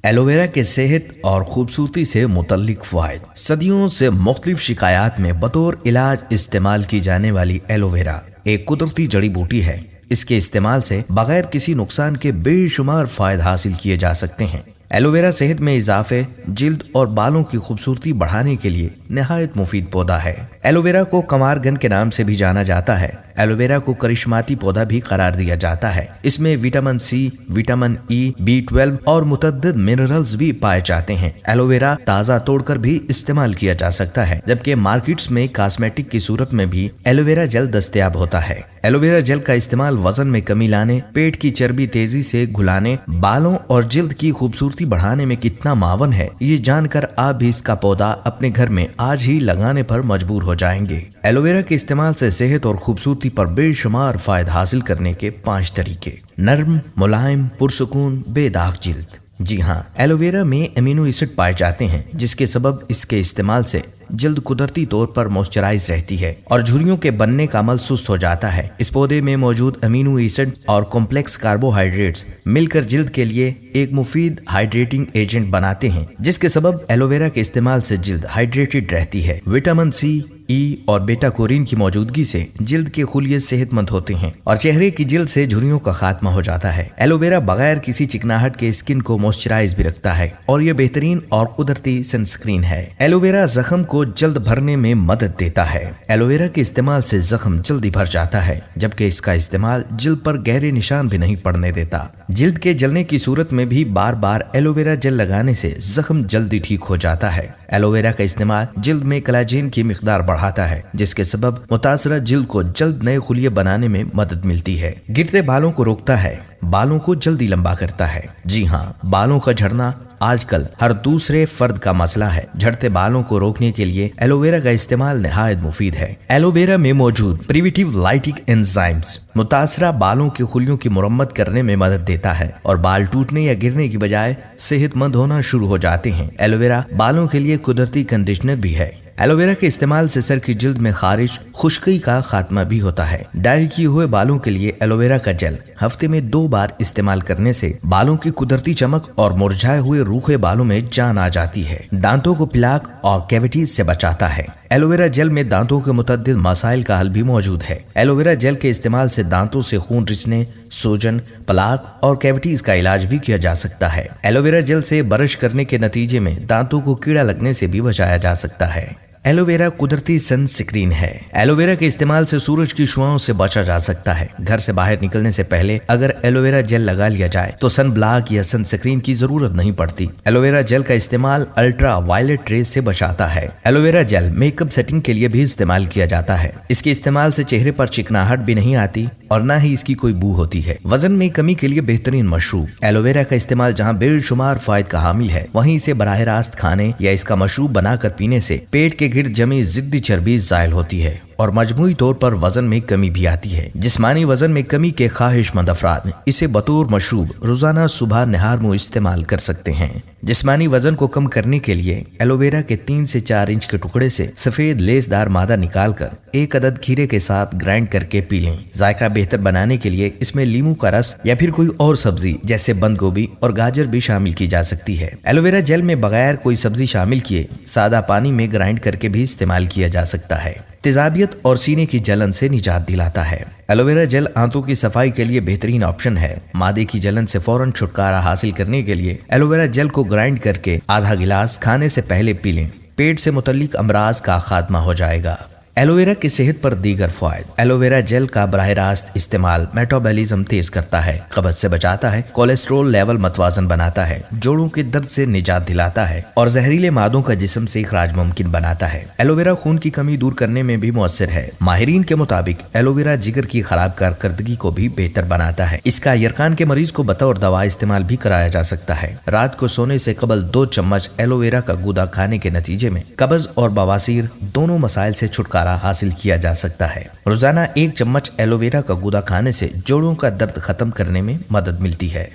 Aloe vera کے صحت اور خوبصورتی سے متعلق فوائد۔ صدیوں سے مختلف شکایات میں بطور علاج استعمال کی جانے والی ایلوویرا ایک قدرتی جڑی بوٹی ہے۔ اس کے استعمال سے بغیر کسی نقصان کے بے شمار فوائد حاصل کیے جا سکتے ہیں۔ ایلوویرا صحت میں اضافے، جلد اور بالوں کی خوبصورتی بڑھانے کے لیے نہایت مفید پودا ہے۔ ایلوویرا کو کمارگن کے نام سے بھی جانا جاتا ہے۔ ایلوویرا کو کرشماتی پودا بھی قرار دیا جاتا ہے۔ اس میں vitamin C, vitamin E, B12 اور متعدد منرلز بھی پائے جاتے ہیں۔ ایلوویرا تازہ توڑ کر بھی استعمال کیا جا سکتا ہے، جبکہ مارکیٹس میں کاسمیٹک کی صورت میں بھی ایلوویرا جل دستیاب ہوتا ہے۔ ایلوویرا جل کا استعمال وزن میں کمی لانے، پیٹ کی چربی تیزی سے گھلانے، بالوں اور جلد کی خوبصورتی بڑھانے میں کتنا معاون ہے، یہ جان کر آپ بھی اس کا پودا اپنے گھر میں آج ہی لگانے پر مجبور ہو جائیں گے۔ ایلوویرا کے استعمال سے صحت اور خوبصورتی پر بے شمار فائد حاصل کرنے کے 5 طریقے۔ نرم، ملائم، پرسکون، بے داغ جلد۔ جی ہاں، ایلوویرا میں امینو ایسڈ پائے جاتے ہیں، جس کے سبب اس کے استعمال سے جلد قدرتی طور پر موئسچرائز رہتی ہے اور جھریوں کے بننے کا عمل سست ہو جاتا ہے۔ اس پودے میں موجود امینو ایسڈ اور کمپلیکس کاربوہائیڈریٹس مل کر جلد کے لیے ایک مفید ہائیڈریٹنگ ایجنٹ بناتے ہیں، جس کے سبب ایلوویرا کے استعمال سے جلد ہائیڈریٹڈ رہتی ہے۔ وٹامن سی، ای اور بیٹا کورین کی موجودگی سے جلد کے خلیے صحت مند ہوتے ہیں اور چہرے کی جلد سے جھریوں کا خاتمہ ہو جاتا ہے۔ ایلوویرا بغیر کسی چکناہٹ کے اسکن کو موئسچرائز بھی رکھتا ہے اور یہ بہترین اور قدرتی سن سکرین ہے۔ ایلوویرا زخم کو جلد بھرنے میں مدد دیتا ہے۔ ایلوویرا کے استعمال سے زخم جلدی بھر جاتا ہے، جبکہ اس کا استعمال جلد پر گہرے نشان بھی نہیں پڑنے دیتا۔ جلد کے جلنے کی صورت میں بھی بار بار ایلوویرا جل لگانے سے زخم جلدی ٹھیک ہو جاتا ہے۔ ایلوویرا کا استعمال جلد میں کلاجین کی مقدار بڑھاتا ہے، جس کے سبب متاثرہ جلد کو جلد نئے خلیے بنانے میں مدد ملتی ہے۔ گرتے بالوں کو روکتا ہے، بالوں کو جلدی لمبا کرتا ہے۔ جی ہاں، بالوں کا جھڑنا آج کل ہر دوسرے فرد کا مسئلہ ہے۔ جھڑتے بالوں کو روکنے کے لیے ایلوویرا کا استعمال نہایت مفید ہے۔ ایلوویرا میں موجود پریویٹیو لائٹک انزائمز متاثرہ بالوں کی خلیوں کی مرمت کرنے میں مدد دیتا ہے اور بال ٹوٹنے یا گرنے کی بجائے صحت مند ہونا شروع ہو جاتے ہیں۔ ایلوویرا بالوں کے لیے قدرتی کنڈیشنر بھی ہے۔ ایلوویرا کے استعمال سے سر کی جلد میں خارش، خشکی کا خاتمہ بھی ہوتا ہے۔ ڈائی کیے ہوئے بالوں کے لیے ایلوویرا کا جل ہفتے میں 2 بار استعمال کرنے سے بالوں کی قدرتی چمک اور مرجھائے ہوئے روکھے بالوں میں جان آ جاتی ہے۔ دانتوں کو پلاک اور کیویٹیز سے بچاتا ہے۔ ایلوویرا جل میں دانتوں کے متعدد مسائل کا حل بھی موجود ہے۔ ایلوویرا جل کے استعمال سے دانتوں سے خون رسنے، سوجن، پلاک اور کیویٹیز کا علاج بھی کیا جا سکتا ہے۔ ایلوویرا جل سے برش کرنے کے نتیجے میں دانتوں کو کیڑا لگنے سے بھی بچایا جا سکتا ہے۔ ایلوویرا قدرتی سن سکرین ہے۔ ایلوویرا کے استعمال سے سورج کی شعاؤں سے بچا جا سکتا ہے۔ گھر سے باہر نکلنے سے پہلے اگر ایلوویرا جل لگا لیا جائے تو سن بلاک یا سن سکرین کی ضرورت نہیں پڑتی۔ ایلوویرا جل کا استعمال الٹرا وائلٹ ریز سے بچاتا ہے۔ ایلوویرا جل میک اپ سیٹنگ کے لیے بھی استعمال کیا جاتا ہے۔ اس کے استعمال سے چہرے پر چکناہٹ بھی نہیں آتی اور نہ ہی اس کی کوئی بو ہوتی ہے۔ وزن میں کمی کے لیے بہترین مشروب۔ ایلوویرا کا استعمال جہاں بے شمار فوائد کا حامل ہے، وہیں اسے براہ راست کھانے یا اس کا مشروب بنا کر پینے سے پیٹ کے گرد جمی ضدی چربی زائل ہوتی ہے اور مجموعی طور پر وزن میں کمی بھی آتی ہے۔ جسمانی وزن میں کمی کے خواہش مند افراد اسے بطور مشروب روزانہ صبح نہار میں استعمال کر سکتے ہیں۔ جسمانی وزن کو کم کرنے کے لیے ایلوویرا کے 3 سے 4 انچ کے ٹکڑے سے سفید لیس دار مادہ نکال کر 1 عدد کھیرے کے ساتھ گرائنڈ کر کے پی لیں۔ ذائقہ بہتر بنانے کے لیے اس میں لیموں کا رس یا پھر کوئی اور سبزی جیسے بند گوبھی اور گاجر بھی شامل کی جا سکتی ہے۔ ایلوویرا جل میں بغیر کوئی سبزی شامل کیے سادہ پانی میں گرائنڈ کر کے بھی استعمال کیا جا سکتا ہے۔ تیزابیت اور سینے کی جلن سے نجات دلاتا ہے۔ ایلوویرا جل آنتوں کی صفائی کے لیے بہترین آپشن ہے۔ معدے کی جلن سے فوراً چھٹکارا حاصل کرنے کے لیے ایلوویرا جل کو گرائنڈ کر کے آدھا گلاس کھانے سے پہلے پی لیں۔ پیٹ سے متعلق امراض کا خاتمہ ہو جائے گا۔ ایلوویرا کی صحت پر دیگر فوائد۔ ایلوویرا جل کا براہ راست استعمال میٹابولزم تیز کرتا ہے، قبض سے بچاتا ہے، کولیسٹرول لیول متوازن بناتا ہے، جوڑوں کے درد سے نجات دلاتا ہے اور زہریلے مادوں کا جسم سے اخراج ممکن بناتا ہے۔ ایلوویرا خون کی کمی دور کرنے میں بھی مؤثر ہے۔ ماہرین کے مطابق ایلوویرا جگر کی خراب کارکردگی کو بھی بہتر بناتا ہے۔ اس کا یرقان کے مریض کو بطور دوا استعمال بھی کرایا جا سکتا ہے۔ رات کو سونے سے قبل 2 چمچ ایلوویرا کا گودا کھانے کے نتیجے میں قبض اور بواسیر دونوں مسائل سے چھٹکارا حاصل کیا جا سکتا ہے۔ روزانہ 1 چمچ ایلوویرا کا گودا کھانے سے جوڑوں کا درد ختم کرنے میں مدد ملتی ہے۔